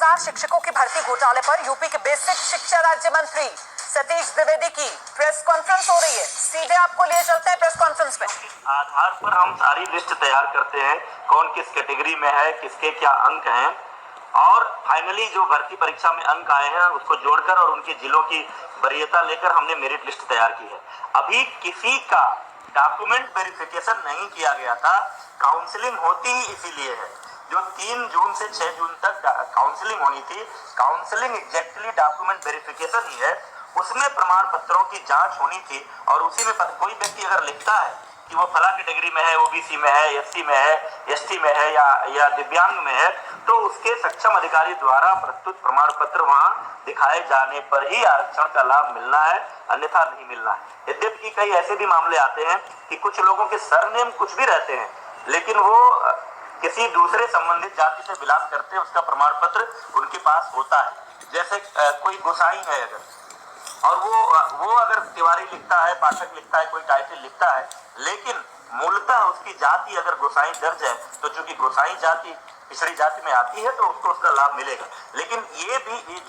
10,000 शिक्षकों की भर्ती घोटाले पर यूपी के बेसिक शिक्षा राज्य मंत्री सतीश द्विवेदी की प्रेस कॉन्फ्रेंस हो रही है। सीधे आपको लिए चलते हैं प्रेस कॉन्फ्रेंस में। आधार पर हम सारी लिस्ट तैयार करते हैं, कौन किस कैटेगरी में है, किसके क्या अंक हैं, और फाइनली जो भर्ती परीक्षा में अंक आए हैं उसको जोड़कर और उनके जिलों की वरीयता लेकर हमने मेरिट लिस्ट तैयार की है। अभी किसी का डॉक्यूमेंट वेरिफिकेशन नहीं किया गया था। काउंसलिंग होती ही इसीलिए है, जो 3 जून से 6 जून तक काउंसलिंग होनी थी। काउंसलिंग एग्जैक्टली डॉक्यूमेंट वेरिफिकेशन ही है, उसमें प्रमाण पत्रों की जांच होनी थी। और उसी में कोई व्यक्ति अगर लिखता है कि वो फला कैटेगरी में है, ओबीसी में है, एससी में है, एसटी में है या दिव्यांग में है, तो उसके सक्षम अधिकारी द्वारा प्रस्तुत प्रमाण पत्र वहां दिखाए जाने पर ही आरक्षण का लाभ मिलना है, अन्यथा नहीं मिलना है। यद्यपि कई ऐसे भी मामले आते हैं कि कुछ लोगों के सरनेम कुछ भी रहते हैं, लेकिन वो किसी दूसरे संबंधित जाति से बिलोंग करते हैं, उसका प्रमाण पत्र उनके पास होता है। जैसे कोई गोसाई है अगर, और वो अगर तिवारी लिखता है, पाठक लिखता है, कोई टाइटल लिखता है, लेकिन मूलतः उसकी जाति अगर गोसाई दर्ज है, तो चूंकि गोसाई जाति पिछड़ी जाति में आती है तो उसको उसका लाभ मिलेगा। लेकिन ये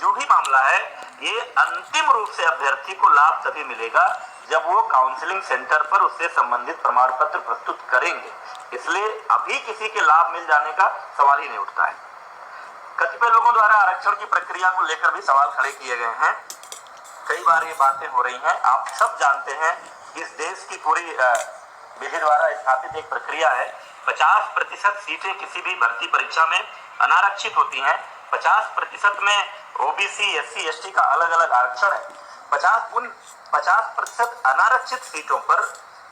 जो भी मामला है, ये अंतिम रूप से अभ्यर्थी को लाभ तभी मिलेगा जब वो काउंसलिंग सेंटर पर उससे संबंधित प्रमाण पत्र प्रस्तुत करेंगे। इसलिए अभी किसी के लाभ मिल जाने का सवाल ही नहीं उठता है। कतिपय लोगों द्वारा आरक्षण की प्रक्रिया को लेकर भी सवाल खड़े किए गए हैं। कई बार ये बातें हो रही हैं। आप सब जानते हैं इस देश की पूरी विधि द्वारा स्थापित एक प्रक्रिया है। 50% सीटें किसी भी भर्ती परीक्षा में अनारक्षित होती हैं। 50% में ओबीसी, एससी, एसटी का अलग अलग आरक्षण है। 50% अनारक्षित सीटों पर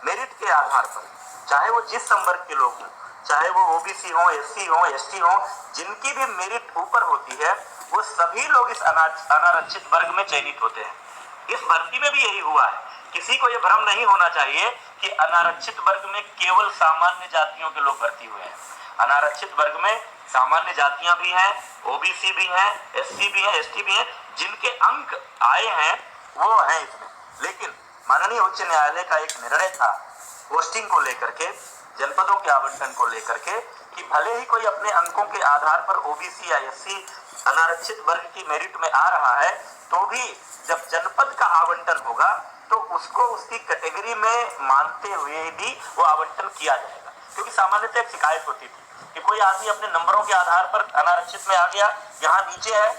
मेरिट के आधार पर, चाहे वो जिस संवर्ग के लोग हों, चाहे वो ओबीसी हो, एससी हो, एसटी हो, जिनकी भी मेरिट ऊपर होती है, वो सभी लोग इस अनारक्षित वर्ग में चयनित होते हैं। इस भर्ती में भी यही हुआ है। किसी को यह भ्रम नहीं होना चाहिए कि अनारक्षित वर्ग में केवल सामान्य जातियों के लोग भर्ती हुए हैं। अनारक्षित वर्ग में सामान्य जातियां भी हैं, ओबीसी भी हैं, एससी भी हैं, एसटी भी हैं। जिनके अंक आए हैं वो हैं इसमें। लेकिन माननीय उच्च न्यायालय का एक निर्णय था पोस्टिंग को लेकर के, जनपदों के आवंटन को लेकर के, कि भले ही कोई अपने अंकों के आधार पर ओबीसी या एससी अनारक्षित वर्ग की मेरिट में आ रहा है, तो भी जब जनपद का आवंटन होगा तो उसको उसकी कैटेगरी में मानते हुए भी वो आवंटन किया जाएगा। क्योंकि सामान्यतः एक शिकायत होती थी कि कोई आदमी अपने नंबरों के आधार पर अनारक्षित में आ गया, यहाँ नीचे है,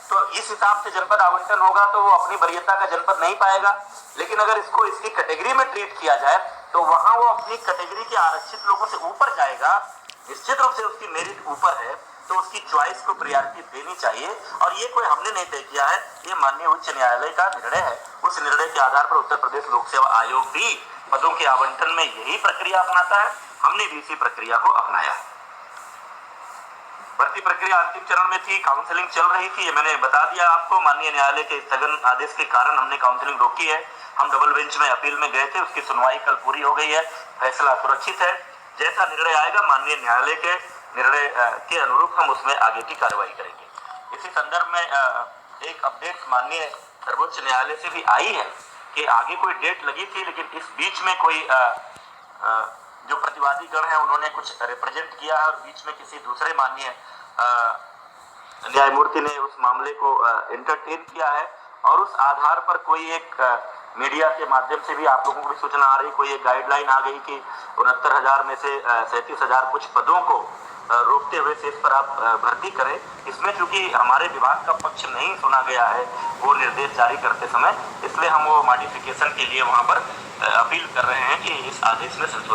तो इस हिसाब से जनपद आवंटन होगा तो वो अपनी वरीयता का जनपद नहीं पाएगा। लेकिन अगर इसको इसकी कैटेगरी में ट्रीट किया जाए तो वहां वो अपनी कैटेगरी के आरक्षित लोगों से ऊपर जाएगा। निश्चित रूप से उसकी मेरिट ऊपर है तो उसकी चॉइस को प्रायोरिटी देनी चाहिए। और ये कोई हमने नहीं तय किया है, ये माननीय उच्च न्यायालय का निर्णय है। उस निर्णय के आधार पर उत्तर प्रदेश लोक सेवा आयोग भी पदों के आवंटन में यही प्रक्रिया अपनाता है। हमने भी इसी प्रक्रिया को अपनाया है। भर्ती प्रक्रिया अंतिम चरण में थी, काउंसलिंग चल रही थी, ये मैंने बता दिया आपको। माननीय न्यायालय के स्थगन आदेश के कारण हमने काउंसलिंग रोकी है। हम डबल बेंच में अपील में गए थे, उसकी सुनवाई कल पूरी हो गई है। फैसला सुरक्षित है। जैसा निर्णय आएगा माननीय न्यायालय के निर्णय के अनुरूप हम उसमें आगे की कार्रवाई करेंगे। इसी संदर्भ में एक अपडेट माननीय सर्वोच्च न्यायालय से भी आई है कि आगे कोई डेट लगी थी, लेकिन इस बीच में कोई जो प्रतिवादी गण है उन्होंने कुछ रिप्रेजेंट किया है और बीच में किसी दूसरे माननीय न्यायमूर्ति ने उस मामले को एंटरटेन किया है। और उस आधार पर कोई एक मीडिया के माध्यम से भी आप लोगों को भी सूचना आ रही, कोई एक गाइडलाइन आ गई कि 69,000 में से 37,000 कुछ पदों को रोकते हुए शेष पर आप भर्ती करें। इसमें चूंकि हमारे विभाग का पक्ष नहीं सुना गया है वो निर्देश जारी करते समय, इसलिए हम वो मॉडिफिकेशन के लिए वहां पर अपील कर रहे हैं कि इस आदेश में संशोधन